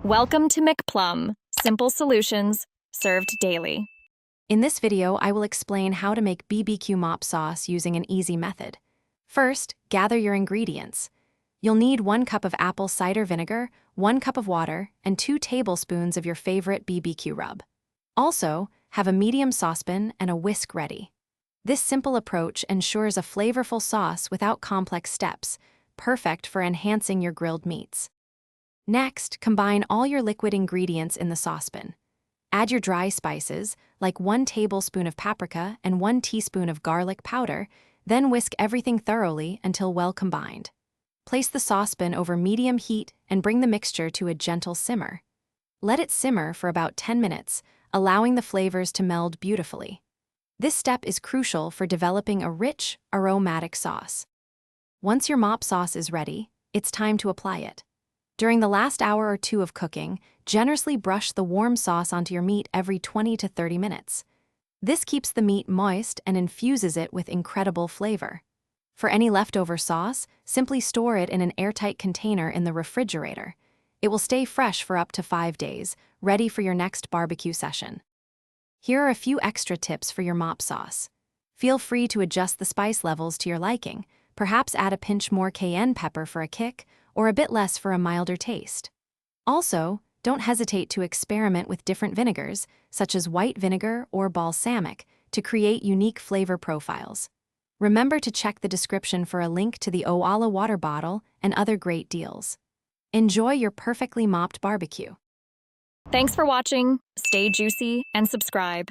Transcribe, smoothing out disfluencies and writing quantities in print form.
Welcome to McPlum, simple solutions served daily. In this video, I will explain how to make BBQ mop sauce using an easy method. First, gather your ingredients. You'll need 1 cup of apple cider vinegar, 1 cup of water, and 2 tablespoons of your favorite BBQ rub. Also, have a medium saucepan and a whisk ready. This simple approach ensures a flavorful sauce without complex steps, perfect for enhancing your grilled meats. Next, combine all your liquid ingredients in the saucepan. Add your dry spices, like 1 tablespoon of paprika and 1 teaspoon of garlic powder, then whisk everything thoroughly until well combined. Place the saucepan over medium heat and bring the mixture to a gentle simmer. Let it simmer for about 10 minutes, allowing the flavors to meld beautifully. This step is crucial for developing a rich, aromatic sauce. Once your mop sauce is ready, it's time to apply it. During the last hour or 2 of cooking, generously brush the warm sauce onto your meat every 20 to 30 minutes. This keeps the meat moist and infuses it with incredible flavor. For any leftover sauce, simply store it in an airtight container in the refrigerator. It will stay fresh for up to 5 days, ready for your next barbecue session. Here are a few extra tips for your mop sauce. Feel free to adjust the spice levels to your liking, perhaps add a pinch more cayenne pepper for a kick, or a bit less for a milder taste. Also, don't hesitate to experiment with different vinegars, such as white vinegar or balsamic, to create unique flavor profiles. Remember to check the description for a link to the Owala water bottle and other great deals. Enjoy your perfectly mopped barbecue. Thanks for watching, stay juicy, and subscribe.